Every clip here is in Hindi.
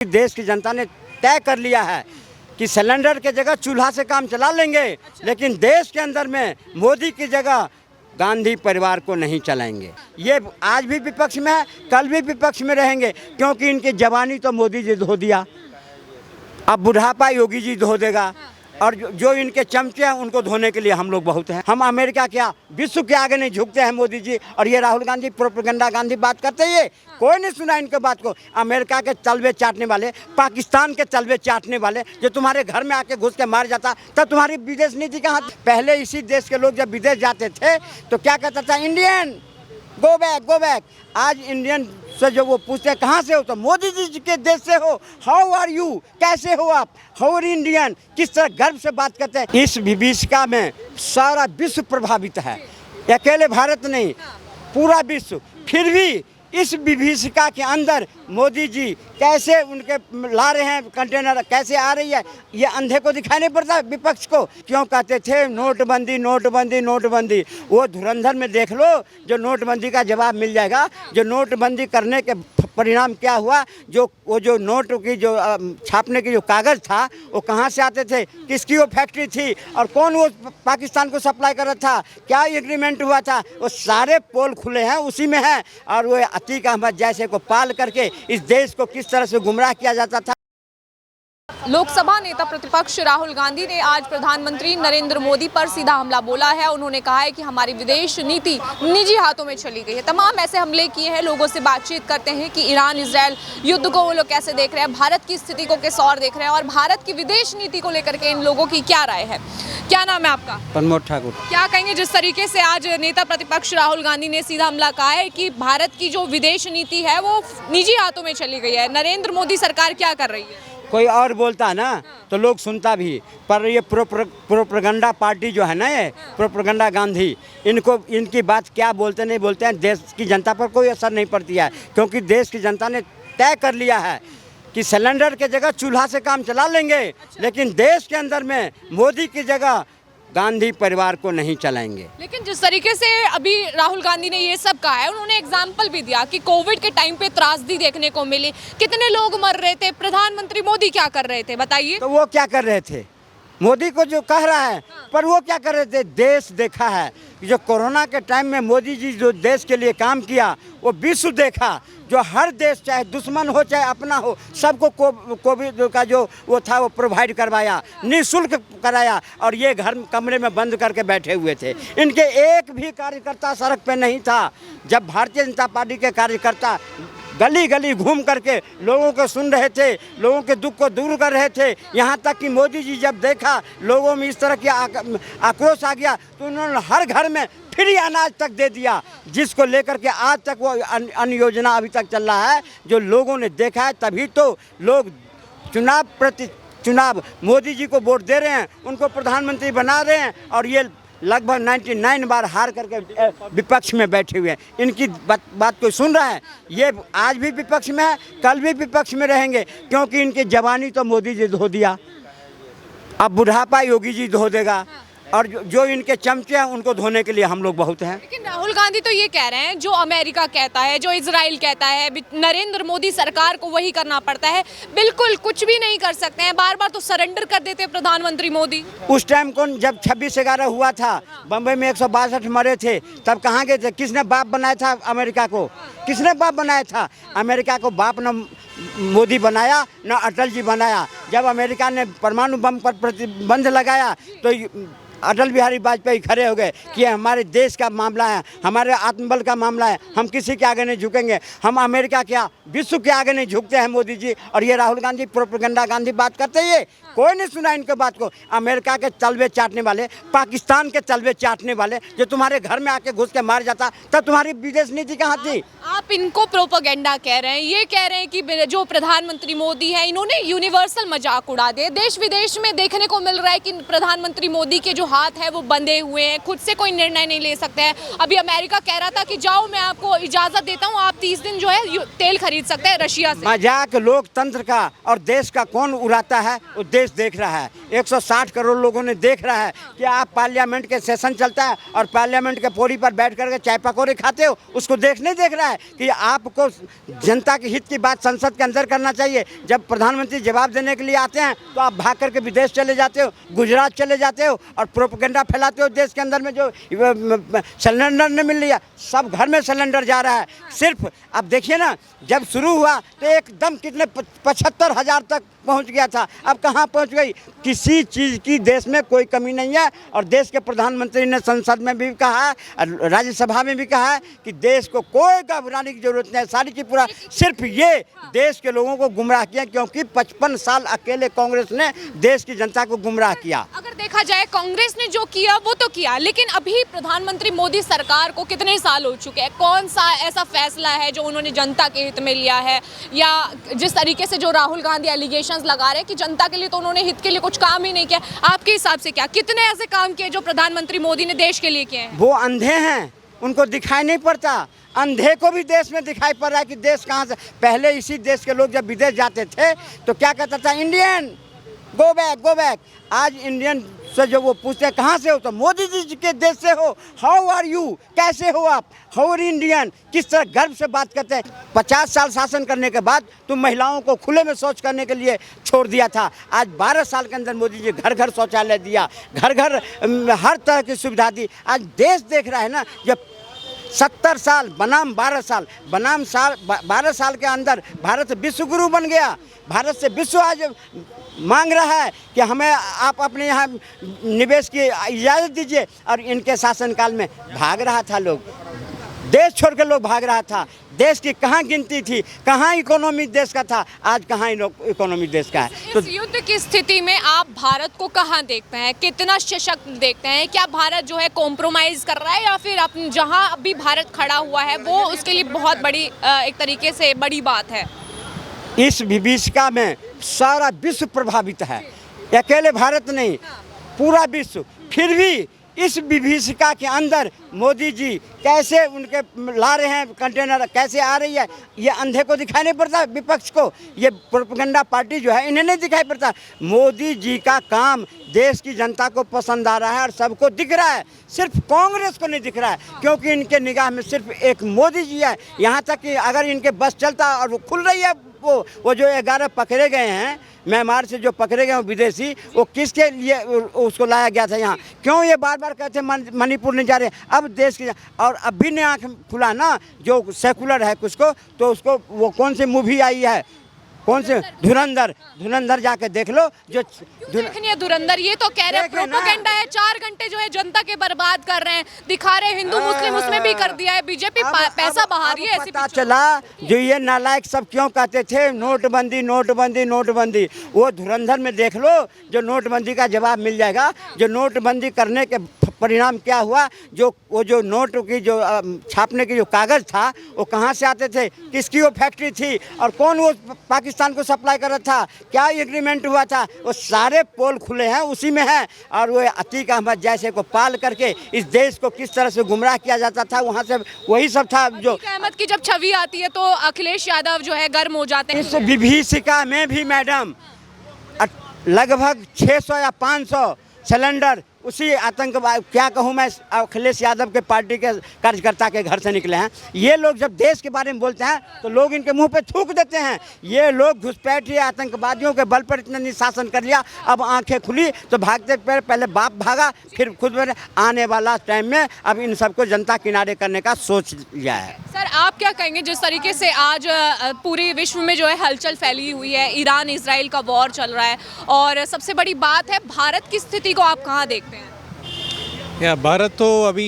देश की जनता ने तय कर लिया है कि सिलेंडर के जगह चूल्हा से काम चला लेंगे, लेकिन देश के अंदर में मोदी की जगह गांधी परिवार को नहीं चलाएंगे। ये आज भी विपक्ष में है, कल भी विपक्ष में रहेंगे, क्योंकि इनकी जवानी तो मोदी जी धो दिया, अब बुढ़ापा योगी जी धो देगा, और जो इनके चमचे हैं उनको धोने के लिए हम लोग बहुत हैं। हम अमेरिका क्या विश्व के आगे नहीं झुकते हैं मोदी जी। और ये राहुल गांधी प्रोपेगेंडा गांधी बात करते हैं, कोई नहीं सुना इनके बात को। अमेरिका के तलवे चाटने वाले, पाकिस्तान के तलवे चाटने वाले, जो तुम्हारे घर में आके घुस के मार जाता, तब तुम्हारी विदेश नीति कहाँ? पहले इसी देश के लोग जब विदेश जाते थे तो क्या कहता था, Indian go back go back. आज इंडियन से जो वो पूछते हैं कहाँ से हो, तो मोदी जी के देश से हो। हाउ आर यू, कैसे हो आप, हाउ आर इंडियन, किस तरह गर्व से बात करते हैं। इस विभीषिका में सारा विश्व प्रभावित है, अकेले भारत नहीं, पूरा विश्व। फिर भी इस विभीषिका के अंदर मोदी जी कैसे उनके ला रहे हैं कंटेनर, कैसे आ रही है, ये अंधे को दिखाई नहीं पड़ता विपक्ष को। क्यों कहते थे नोटबंदी नोटबंदी नोटबंदी, वो धुरंधर में देख लो, जो नोटबंदी का जवाब मिल जाएगा। जो नोटबंदी करने के परिणाम क्या हुआ, जो नोट की जो छापने की जो कागज़ था वो कहाँ से आते थे, किसकी वो फैक्ट्री थी, और कौन वो पाकिस्तान को सप्लाई कर रहा था, क्या एग्रीमेंट हुआ था, वो सारे पोल खुले हैं, उसी में है। और वो अतीक अहमद जैसे को पाल करके इस देश को किस तरह से गुमराह किया जाता था। लोकसभा नेता प्रतिपक्ष राहुल गांधी ने आज प्रधानमंत्री नरेंद्र मोदी पर सीधा हमला बोला है। उन्होंने कहा है कि हमारी विदेश नीति निजी हाथों में चली गई है। तमाम ऐसे हमले किए हैं। लोगों से बातचीत करते हैं कि ईरान इजराइल युद्ध को वो लोग कैसे देख रहे हैं, भारत की स्थिति को किस और देख रहे हैं, और भारत की विदेश नीति को लेकर के इन लोगों की क्या राय है। क्या नाम है आपका? प्रमोद ठाकुर। क्या कहेंगे जिस तरीके से आज नेता प्रतिपक्ष राहुल गांधी ने सीधा हमला कहा है कि भारत की जो विदेश नीति है वो निजी हाथों में चली गई है, नरेंद्र मोदी सरकार क्या कर रही है? कोई और बोलता ना तो लोग सुनता भी, पर ये प्रोपेगेंडा पार्टी जो है ना, ये प्रोपेगेंडा गांधी, इनको इनकी बात क्या बोलते नहीं बोलते हैं, देश की जनता पर कोई असर नहीं पड़ती है। क्योंकि देश की जनता ने तय कर लिया है कि सिलेंडर के जगह चूल्हा से काम चला लेंगे, लेकिन देश के अंदर में मोदी की जगह गांधी परिवार को नहीं चलाएंगे। लेकिन जिस तरीके से अभी राहुल गांधी ने ये सब कहा है, उन्होंने एग्जाम्पल भी दिया कि कोविड के टाइम पे त्रासदी देखने को मिली, कितने लोग मर रहे थे, प्रधानमंत्री मोदी क्या कर रहे थे बताइए। तो वो क्या कर रहे थे, मोदी को जो कह रहा है, पर वो क्या कर रहे थे, देश देखा है। जो कोरोना के टाइम में मोदी जी जो देश के लिए काम किया, वो विश्व देखा। जो हर देश, चाहे दुश्मन हो चाहे अपना हो, सबको कोविड का जो वो था वो प्रोवाइड करवाया, निःशुल्क कराया, और ये घर कमरे में बंद करके बैठे हुए थे। इनके एक भी कार्यकर्ता सड़क पे नहीं था। जब भारतीय जनता पार्टी के कार्यकर्ता गली गली घूम करके लोगों को सुन रहे थे, लोगों के दुख को दूर कर रहे थे, यहाँ तक कि मोदी जी जब देखा लोगों में इस तरह की आक्रोश आ गया, तो उन्होंने हर घर में फ्री अनाज तक दे दिया, जिसको लेकर के आज तक वो अन्न योजना अभी तक चल रहा है। जो लोगों ने देखा है, तभी तो लोग चुनाव प्रति चुनाव मोदी जी को वोट दे रहे हैं, उनको प्रधानमंत्री बना रहे हैं, और ये लगभग 99 बार हार करके विपक्ष में बैठे हुए हैं। इनकी बात कोई सुन रहा है? ये आज भी विपक्ष में है, कल भी विपक्ष में रहेंगे, क्योंकि इनकी जवानी तो मोदी जी धो दिया, अब बुढ़ापा योगी जी धो देगा, और जो इनके चमचे हैं उनको धोने के लिए हम लोग बहुत हैं। लेकिन राहुल गांधी तो ये कह रहे हैं, जो अमेरिका कहता है, जो इजराइल कहता है, नरेंद्र मोदी सरकार को वही करना पड़ता है, बिल्कुल कुछ भी नहीं कर सकते हैं, बार बार तो सरेंडर कर देते हैं प्रधानमंत्री मोदी। उस टाइम कौन, जब 26/11 हुआ था, बम्बई में 162 मरे थे, तब कहाँ गए थे? किसने बाप बनाया था अमेरिका को? किसने बाप बनाया था? अमेरिका को बाप न मोदी बनाया न अटल जी बनाया। जब अमेरिका ने परमाणु बम पर प्रतिबंध लगाया तो अटल बिहारी वाजपेयी खड़े हो गए कि हमारे देश का मामला है, हमारे आत्मबल का मामला है, हम किसी के आगे नहीं झुकेंगे, हम अमेरिका क्या विश्व के आगे नहीं झुकते हैं मोदी जी। और ये राहुल गांधी प्रोपेगेंडा गांधी बात करते हैं, कोई नहीं सुना इनके बात को। अमेरिका के तलवे चाटने वाले, पाकिस्तान के तलवे चाटने वाले, जो तुम्हारे घर में आके घुस के मार जाता, तब तुम्हारी विदेश नीति कहाँ थी? आप इनको प्रोपेगेंडा कह रहे हैं, ये कह रहे हैं कि जो प्रधानमंत्री मोदी है, इन्होंने यूनिवर्सल मजाक उड़ा दिया। देश विदेश में देखने को मिल रहा है कि प्रधानमंत्री मोदी के जो हाथ है वो बंधे हुए हैं, खुद से कोई निर्णय नहीं ले सकते हैं। अभी अमेरिका कह रहा था कि जाओ मैं आपको इजाज़त देता हूँ, आप 30 दिन जो है तेल खरीद सकते हैं रशिया से। मजाक लोकतंत्र का और देश का कौन उड़ाता है, वो देश देख रहा है। 160 करोड़ लोगों ने देख रहा है कि आप पार्लियामेंट के सेशन चलता है और पार्लियामेंट के पौड़ी पर बैठ करके चाय पकौड़े खाते हो, उसको नहीं देख रहा है कि आपको जनता के हित की बात संसद के अंदर करना चाहिए। जब प्रधानमंत्री जवाब देने के लिए आते हैं तो आप भाग करके विदेश चले जाते हो, गुजरात चले जाते हो और प्रोपेगेंडा फैलाते हो देश के अंदर में। जो सिलेंडर नहीं मिल रही है, सब घर में सिलेंडर जा रहा है। सिर्फ अब देखिए ना, जब शुरू हुआ तो एकदम कितने 75,000 तक पहुंच गया था, अब कहाँ पहुंच गई। किसी चीज़ की देश में कोई कमी नहीं है। और देश के प्रधानमंत्री ने संसद में भी कहा है, राज्यसभा में भी कहा है कि देश को कोई घबराने की जरूरत नहीं है। सारी की पूरा सिर्फ ये देश के लोगों को गुमराह किया, क्योंकि 55 साल अकेले कांग्रेस ने देश की जनता को गुमराह किया। अगर देखा जाए कांग्रेस ने जो किया वो तो किया, लेकिन अभी प्रधानमंत्री मोदी सरकार को कितने साल हो चुके हैं? कौन सा ऐसा फैसला है जो उन्होंने जनता के हित में लिया है? या जिस तरीके से जो राहुल गांधी एलिगेशन लगा रहे हैं कि जनता के लिए तो उन्होंने हित के लिए कुछ काम ही नहीं किया, आपके हिसाब से क्या कितने ऐसे काम किए जो प्रधानमंत्री मोदी ने देश के लिए किए हैं? वो अंधे हैं, उनको दिखाई नहीं पड़ता। अंधे को भी देश में दिखाई पड़ रहा है कि देश कहाँ से। पहले इसी देश के लोग जब विदेश जाते थे तो क्या कहता था, Indian go back go back. आज इंडियन से जो वो पूछते हैं कहाँ से हो, तो मोदी जी के देश से हो। हाउ आर यू, कैसे हो आप, हाउ आर इंडियन, किस तरह गर्व से बात करते हैं। 50 साल शासन करने के बाद तुम महिलाओं को खुले में शौच करने के लिए छोड़ दिया था। आज 12 साल के अंदर मोदी जी घर घर शौचालय दिया, घर घर हर तरह की सुविधा दी। आज देश देख रहा है ना, जब 70 साल बनाम 12 साल, बनाम 12 साल के अंदर भारत विश्व गुरु बन गया। भारत से विश्व आज मांग रहा है कि हमें आप अपने यहाँ निवेश की इजाज़त दीजिए। और इनके शासनकाल में भाग रहा था लोग, देश छोड़ के लोग भाग रहा था। देश की कहाँ गिनती थी, कहाँ इकोनॉमी देश का था, आज कहाँ इकोनॉमी देश का है। तो इस युद्ध की स्थिति में आप भारत को कहाँ देखते हैं, कितना सशक्त देखते हैं? क्या भारत जो है कॉम्प्रोमाइज़ कर रहा है, या फिर जहाँ अभी भारत खड़ा हुआ है वो उसके लिए बहुत बड़ी एक तरीके से बड़ी बात है? इस विभीषिका में सारा विश्व प्रभावित है, अकेले भारत नहीं, पूरा विश्व। फिर भी इस विभीषिका के अंदर मोदी जी कैसे उनके ला रहे हैं कंटेनर, कैसे आ रही है, ये अंधे को दिखाई नहीं पड़ता। विपक्ष को, ये प्रोपेगेंडा पार्टी जो है, इन्हें नहीं दिखाई पड़ता। मोदी जी का काम देश की जनता को पसंद आ रहा है और सबको दिख रहा है, सिर्फ कांग्रेस को नहीं दिख रहा है, क्योंकि इनके निगाह में सिर्फ एक मोदी जी है। यहाँ तक कि अगर इनके बस चलता और वो खुल रही है, वो जो 11 पकड़े गए हैं म्यांमार से, जो पकड़े गए हैं विदेशी, वो किसके लिए उसको लाया गया था यहाँ? क्यों ये बार बार कहते हैं मणिपुर नहीं जा रहे? अब देश की, और अब भी ने आँख खुला ना, जो सेकुलर है कुछ को, तो उसको वो कौन सी मूवी आई है, कौन से धुरंधर जाके देख लो। जो देखनी है धुरंधर, ये तो कह रहे हैं प्रोपेगेंडा है, 4 घंटे जो है जनता के बर्बाद कर रहे हैं, दिखा रहे हैं हिंदू मुस्लिम, उसमें भी कर दिया है बीजेपी, पैसा बहा रही है। ऐसी पता चला जो ये नालायक सब क्यों कहते थे नोटबंदी नोटबंदी नोटबंदी, वो धुरंधर में देख लो, जो नोटबंदी का जवाब मिल जाएगा। जो नोटबंदी करने के परिणाम क्या हुआ, वो जो नोट की जो छापने की जो कागज़ था, वो कहाँ से आते थे, किसकी वो फैक्ट्री थी, और कौन वो पाकिस्तान को सप्लाई कर रहा था, क्या एग्रीमेंट हुआ था, वो सारे पोल खुले हैं, उसी में है। और वो अतीक अहमद जैसे को पाल करके इस देश को किस तरह से गुमराह किया जाता था, वहाँ से वही सब था। जो अतीक अहमद की जब छवि आती है तो अखिलेश यादव जो है गर्म हो जाते हैं। इस विभीषिका में भी मैडम लगभग 600 या 500 सिलेंडर उसी आतंकवाद, क्या कहूँ मैं, अखिलेश यादव के पार्टी के कार्यकर्ता के घर से निकले हैं। ये लोग जब देश के बारे में बोलते हैं तो लोग इनके मुंह पे थूक देते हैं। ये लोग घुसपैठ या आतंकवादियों के बल पर इतना निशासन कर लिया, अब आंखें खुली तो भागते पहले बाप भागा, फिर खुद में। आने वाला टाइम में अब इन सबको जनता किनारे करने का सोच लिया है। सर आप क्या कहेंगे, जिस तरीके से आज पूरे विश्व में जो है हलचल फैली हुई है, ईरान इजराइल का वॉर चल रहा है, और सबसे बड़ी बात है भारत की स्थिति को आप कहाँ देखते हैं? भारत तो अभी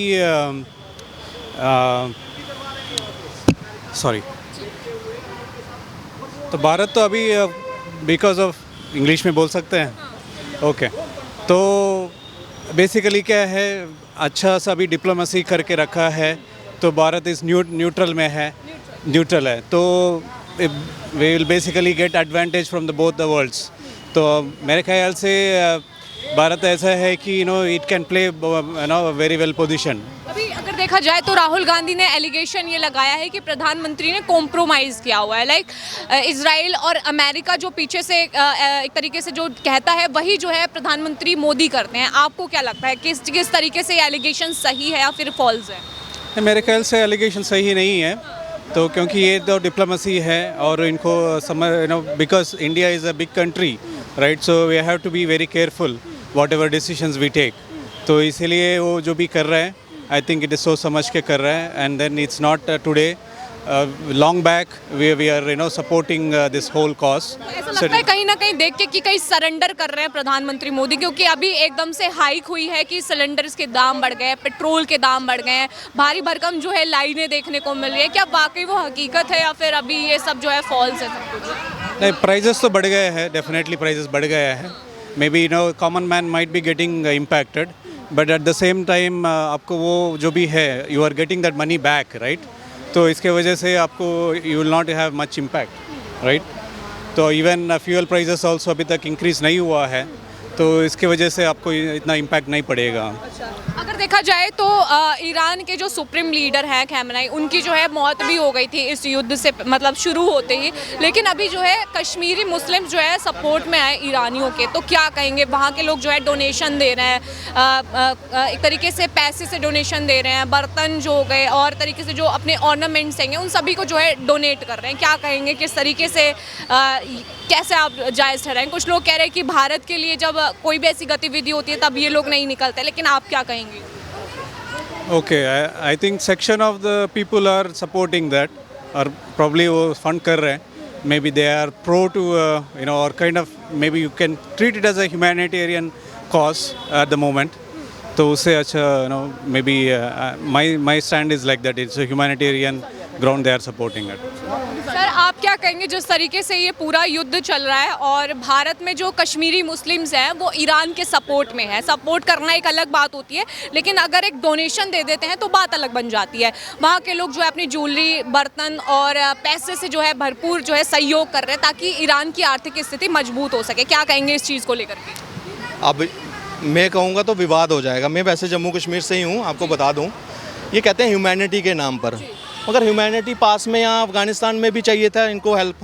भारत तो अभी बिकॉज ऑफ इंग्लिश में बोल सकते हैं, ओके। तो बेसिकली क्या है, अच्छा सा भी डिप्लोमेसी करके रखा है, तो भारत इस न्यूट्रल में है, न्यूट्रल है, तो we will basically get advantage from the both the worlds. तो मेरे ख्याल से भारत ऐसा है कि it can play very well position. अभी अगर देखा जाए तो राहुल गांधी ने एलिगेशन ये लगाया है कि प्रधानमंत्री ने कॉम्प्रोमाइज़ किया हुआ है, लाइक इजराइल और अमेरिका जो पीछे से एक तरीके से जो कहता है वही जो है प्रधानमंत्री मोदी करते हैं. आपको क्या लगता है किस तरीके से ये एलिगेशन सही है या फिर फॉल्स है? मेरे ख्याल से एलिगेशन सही नहीं है, तो क्योंकि ये तो डिप्लोमेसी है और इनको समझ because India is a big country, right, so we have to be very careful whatever decisions we take. तो इसीलिए वो जो भी कर रहे हैं, आई थिंक इट इज़ सोच समझ के कर रहे हैं. And then it's not today, long back we are supporting this whole cause. ऐसा लगता है कहीं ना कहीं देख के कि कहीं सरेंडर कर रहे हैं प्रधानमंत्री मोदी, क्योंकि अभी एकदम से हाइक हुई है कि सिलेंडर्स के दाम बढ़ गए हैं, पेट्रोल के दाम बढ़ गए हैं, भारी भरकम जो है लाइनें देखने को मिल रही है. क्या वाकई वो हकीकत है या फिर अभी ये सब जो है फॉल्स है सब कुछ? नहीं, प्राइजेस तो बढ़ गए हैं, डेफिनेटली प्राइजेस बढ़ गए हैं. Maybe common man might be getting impacted, but at the same time आपको वो जो भी है you are getting that money back, right. तो इसके वजह से आपको you will not have much impact, right. तो इवन फ्यूल प्राइजेस ऑल्सो अभी तक इंक्रीज़ नहीं हुआ है, तो इसके वजह से आपको इतना इम्पैक्ट नहीं पड़ेगा. अगर देखा जाए तो ईरान के जो सुप्रीम लीडर हैं खamenei, उनकी जो है मौत भी हो गई थी इस युद्ध से मतलब शुरू होते ही. लेकिन अभी जो है कश्मीरी मुस्लिम जो है सपोर्ट में आए ईरानियों के, तो क्या कहेंगे? वहाँ के लोग जो है डोनेशन दे रहे हैं, एक तरीके से पैसे से डोनेशन दे रहे हैं, बर्तन जो हो गए और तरीके से जो अपने ऑर्नामेंट्स हैं उन सभी को जो है डोनेट कर रहे हैं. क्या कहेंगे किस तरीके से कैसे आप जायज़ ठहराएं? कुछ लोग कह रहे हैं कि भारत के लिए जब कोई भी ऐसी गतिविधि होती है तब ये लोग नहीं निकलते, लेकिन आप क्या कहेंगे? Okay, I think section of the people are supporting that, और प्रॉब्ली वो फंड कर रहे हैं. Maybe they are pro to और kind of maybe you can treat it as a humanitarian cause at the moment. तो उससे अच्छा maybe my stand is like that, it's a humanitarian ground, they are supporting it. Sir आप क्या कहेंगे जिस तरीके से ये पूरा युद्ध चल रहा है और भारत में जो कश्मीरी मुस्लिम्स हैं वो ईरान के सपोर्ट में है? सपोर्ट करना एक अलग बात होती है, लेकिन अगर एक डोनेशन दे देते हैं तो बात अलग बन जाती है. वहाँ के लोग जो है अपनी ज्वेलरी, बर्तन और पैसे से जो है भरपूर जो है सहयोग कर रहे हैं ताकि ईरान की आर्थिक स्थिति मजबूत हो सके. क्या कहेंगे इस चीज़ को लेकर के? अब मैं कहूँगा तो विवाद हो जाएगा. मैं वैसे जम्मू कश्मीर से ही हूँ, आपको बता दूँ. ये कहते हैं ह्यूमैनिटी के नाम पर, मगर ह्यूमैनिटी पास में यहाँ अफ़गानिस्तान में भी चाहिए था इनको हेल्प,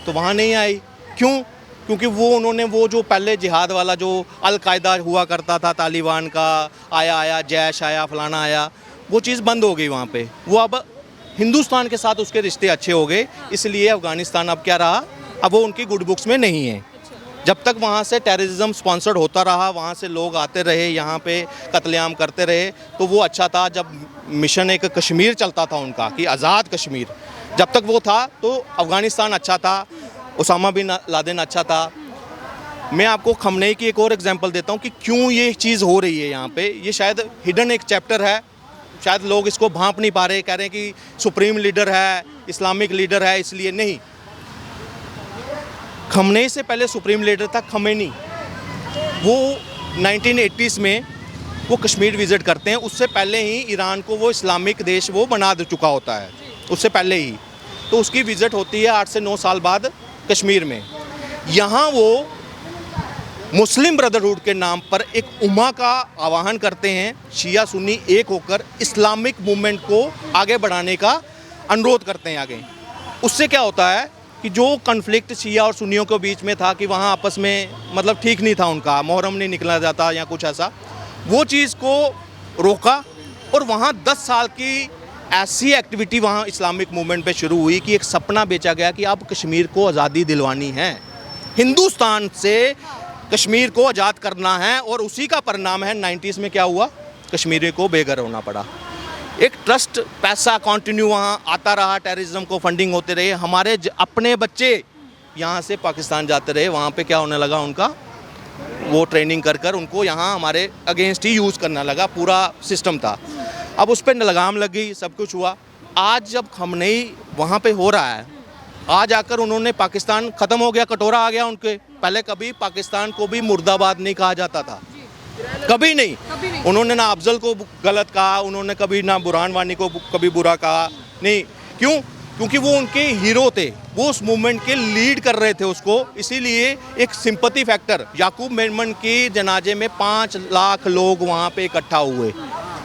तो वहाँ नहीं आई. क्यों? क्योंकि उन्होंने वो जो पहले जिहाद वाला जो अल-कायदा हुआ करता था, तालिबान का आया जैश आया, फलाना आया, वो चीज़ बंद हो गई वहाँ पे. वो अब हिंदुस्तान के साथ उसके रिश्ते अच्छे हो गए, इसलिए अफ़गानिस्तान अब क्या रहा, अब वो उनकी गुड बुक्स में नहीं है. जब तक वहाँ से टेररिज्म स्पॉन्सर्ड होता रहा, वहाँ से लोग आते रहे, यहाँ पे कत्लेआम करते रहे, तो वो अच्छा था. जब मिशन एक कश्मीर चलता था उनका कि आज़ाद कश्मीर, जब तक वो था तो अफ़गानिस्तान अच्छा था, उसामा बिन लादेन अच्छा था. मैं आपको खमनेई की एक और एग्जांपल देता हूँ कि क्यों ये चीज़ हो रही है यहाँ पे. ये शायद हिडन एक चैप्टर है, शायद लोग इसको भांप नहीं पा रहे, कह रहे हैं कि सुप्रीम लीडर है, इस्लामिक लीडर है, इसलिए नहीं. खमनेई से पहले सुप्रीम लीडर था खमेनी. वो 1980s में वो कश्मीर विज़िट करते हैं. उससे पहले ही ईरान को वो इस्लामिक देश वो बना दे चुका होता है, उससे पहले ही. तो उसकी विज़िट होती है 8 से 9 साल बाद कश्मीर में. यहाँ वो मुस्लिम ब्रदरहुड के नाम पर एक उम्मा का आह्वान करते हैं, शिया सुन्नी एक होकर इस्लामिक मूवमेंट को आगे बढ़ाने का अनुरोध करते हैं आगे. उससे क्या होता है कि जो कन्फ्लिक्ट शिया और सुन्नियों के बीच में था कि वहाँ आपस में मतलब ठीक नहीं था उनका, मुहर्रम नहीं निकला जाता या कुछ ऐसा, वो चीज़ को रोका. और वहाँ 10 साल की ऐसी एक्टिविटी वहाँ इस्लामिक मूवमेंट पे शुरू हुई कि एक सपना बेचा गया कि अब कश्मीर को आज़ादी दिलवानी है, हिंदुस्तान से कश्मीर को आज़ाद करना है. और उसी का परिणाम है 90s में क्या हुआ, कश्मीरी को बेघर होना पड़ा. एक ट्रस्ट पैसा कंटिन्यू वहाँ आता रहा, टेररिज्म को फंडिंग होते रहे. हमारे अपने बच्चे यहाँ से पाकिस्तान जाते रहे, वहाँ पे क्या होने लगा, उनका वो ट्रेनिंग कर उनको यहाँ हमारे अगेंस्ट ही यूज़ करना लगा. पूरा सिस्टम था. अब उस पर लगाम लग गई, सब कुछ हुआ. आज जब खमनेई वहाँ पे हो रहा है, आज आकर उन्होंने पाकिस्तान ख़त्म हो गया, कटोरा आ गया उनके. पहले कभी पाकिस्तान को भी मुर्दाबाद नहीं कहा जाता था, कभी नहीं. उन्होंने ना अफजल को गलत कहा, उन्होंने कभी ना बुरहान वानी को कभी बुरा कहा नहीं. क्यों? क्योंकि वो उनके हीरो थे, वो उस मूवमेंट के लीड कर रहे थे उसको, इसीलिए एक सिंपैथी फैक्टर। याकूब मेमन के जनाजे में 5 लाख लोग वहाँ पे इकट्ठा हुए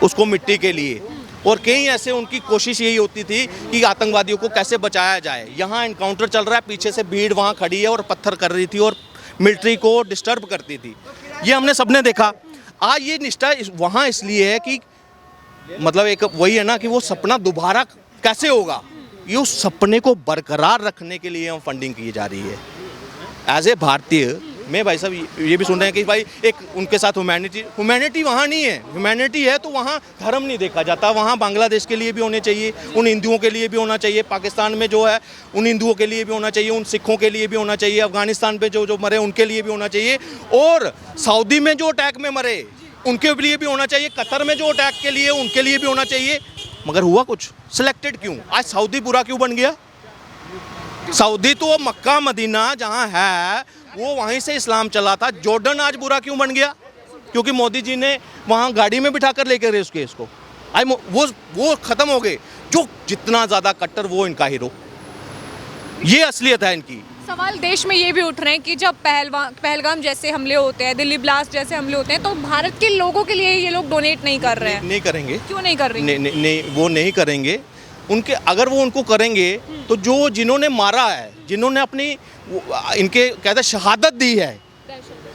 उसको मिट्टी के लिए, और कई ऐसे उनकी कोशिश यही होती थी कि आतंकवादियों को कैसे बचाया जाए। यहाँ इनकाउंटर चल रहा है, पीछे से भीड़ वहाँ खड़ी है और पत्थर कर रही थी और मिलिट्री को डिस्टर्ब करती थी। ये हमने सबने देखा। आज ये निष्ठा वहाँ इसलिए है कि मतलब एक वही है ना कि वो सपना दोबारा कैसे होगा, ये उस सपने को बरकरार रखने के लिए हम फंडिंग की जा रही है। एज ए भारतीय मैं भाई साहब ये भी सुन रहे हैं कि भाई एक उनके साथ ह्यूमैनिटी वहाँ नहीं है। ह्यूमैनिटी है तो वहाँ धर्म नहीं देखा जाता, वहाँ बांग्लादेश के लिए भी होने चाहिए, उन हिंदुओं के लिए भी होना चाहिए, पाकिस्तान में जो है उन हिंदुओं के लिए भी होना चाहिए, उन सिखों के लिए भी होना चाहिए, अफगानिस्तान पे जो मरे उनके लिए भी होना चाहिए, और सऊदी में जो अटैक में मरे उनके लिए भी होना चाहिए, कतर में जो अटैक के लिए उनके लिए भी होना चाहिए। मगर हुआ कुछ सिलेक्टेड क्यों? आज सऊदी बुरा क्यों बन गया? सऊदी तो मक्का मदीना जहाँ है वो वहीं से इस्लाम चला था। जॉर्डन आज बुरा क्यों बन गया? क्योंकि मोदी जी ने वहाँ गाड़ी में बिठा कर लेकर गए उसके इसको। आज वो ख़त्म हो गए। जो जितना ज़्यादा कट्टर वो इनका हीरो, ये असलियत है इनकी। सवाल देश में ये भी उठ रहे हैं कि जब पहलगाम जैसे हमले होते हैं, दिल्ली ब्लास्ट जैसे हमले होते हैं, तो भारत के लोगों के लिए ये लोग डोनेट नहीं कर रहे हैं। नहीं करेंगे। क्यों नहीं कर रहे? नहीं, वो नहीं करेंगे। उनके अगर वो उनको करेंगे तो जो जिन्होंने मारा है, जिन्होंने अपनी इनके कहते शहादत दी है,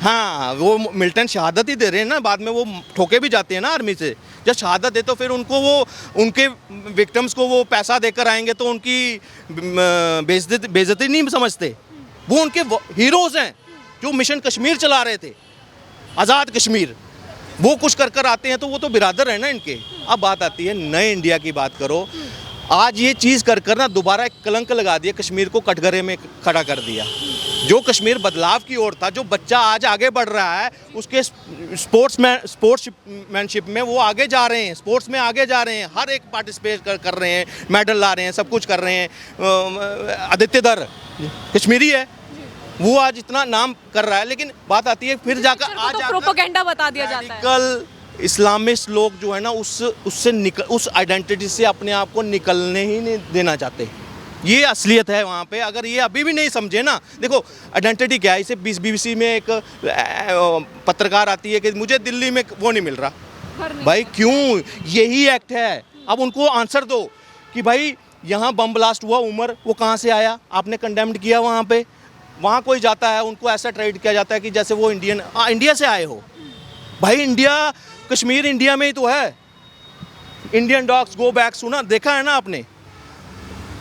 हाँ वो मिलिटेंट शहादत ही दे रहे हैं ना, बाद में वो ठोके भी जाते हैं ना आर्मी से। जब शहादत दे तो फिर उनको वो उनके विक्टिम्स को वो पैसा देकर आएंगे तो उनकी बेइज्जती नहीं समझते। वो उनके हीरोज़ हैं जो मिशन कश्मीर चला रहे थे, आज़ाद कश्मीर। वो कुछ कर आते हैं तो वो तो बिरादर है ना इनके। अब बात आती है नए इंडिया की बात करो। आज ये चीज़ कर ना दोबारा एक कलंक लगा दिया, कश्मीर को कटघरे में खड़ा कर दिया। जो कश्मीर बदलाव की ओर था, जो बच्चा आज आगे बढ़ रहा है, उसके स्पोर्ट्समैनशिप में वो आगे जा रहे हैं, स्पोर्ट्स में आगे जा रहे हैं, हर एक पार्टिसिपेट कर रहे हैं, मेडल ला रहे हैं, सब कुछ कर रहे हैं। आदित्य दर कश्मीरी है, वो आज इतना नाम कर रहा है। लेकिन बात आती है फिर जाकर आज प्रोपेगेंडा बता दिया जाता है। कल इस्लामिस्ट लोग जो है ना उस आइडेंटिटी से अपने आप को निकलने ही नहीं देना चाहते। ये असलियत है वहाँ पे। अगर ये अभी भी नहीं समझे ना, देखो आइडेंटिटी क्या है। इसे BBC में एक पत्रकार आती है कि मुझे दिल्ली में वो नहीं मिल रहा। भाई क्यों? यही एक्ट है। अब उनको आंसर दो कि भाई यहाँ बम ब्लास्ट हुआ, उमर वो कहाँ से आया? आपने कंडेम्ड किया वहाँ पे। वहाँ कोई जाता है उनको ऐसा ट्रीट किया जाता है कि जैसे वो इंडिया से आए हो। भाई इंडिया, कश्मीर इंडिया में ही तो है। इंडियन डॉग्स गो बैक सुना, देखा है ना आपने?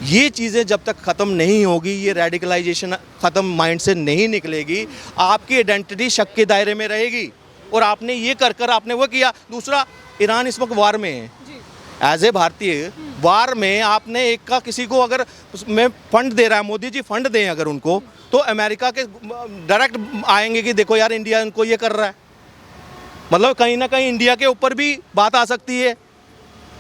ये चीज़ें जब तक ख़त्म नहीं होगी, ये रेडिकलाइजेशन ख़त्म माइंड से नहीं निकलेगी, आपकी आइडेंटिटी शक के दायरे में रहेगी। और आपने ये कर आपने वो किया। दूसरा, ईरान इस वक्त वार में है। एज ए भारतीय वार में आपने एक का किसी को अगर में फंड दे रहा है, मोदी जी फंड दें अगर उनको, तो अमेरिका के डायरेक्ट आएंगे कि देखो यार इंडिया उनको ये कर रहा है। मतलब कहीं ना कहीं इंडिया के ऊपर भी बात आ सकती है,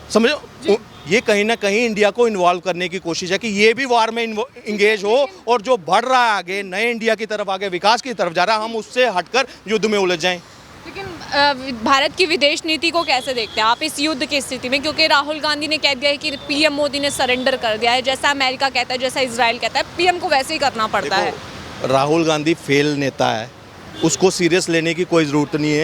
समझो। ये कहीं ना कहीं इंडिया को इन्वॉल्व करने की कोशिश है कि ये भी वार में इंगेज हो, और जो बढ़ रहा है आगे नए इंडिया की तरफ, आगे विकास की तरफ जा रहा है, हम उससे हटकर युद्ध में उलझ जाएं। लेकिन भारत की विदेश नीति को कैसे देखते हैं आप इस युद्ध की स्थिति में? क्योंकि राहुल गांधी ने कह दिया है कि PM मोदी ने सरेंडर कर दिया है। जैसा अमेरिका कहता है, जैसा इजराइल कहता है, PM को वैसे ही करना पड़ता है। राहुल गांधी फेल नेता है, उसको सीरियस लेने की कोई ज़रूरत नहीं है।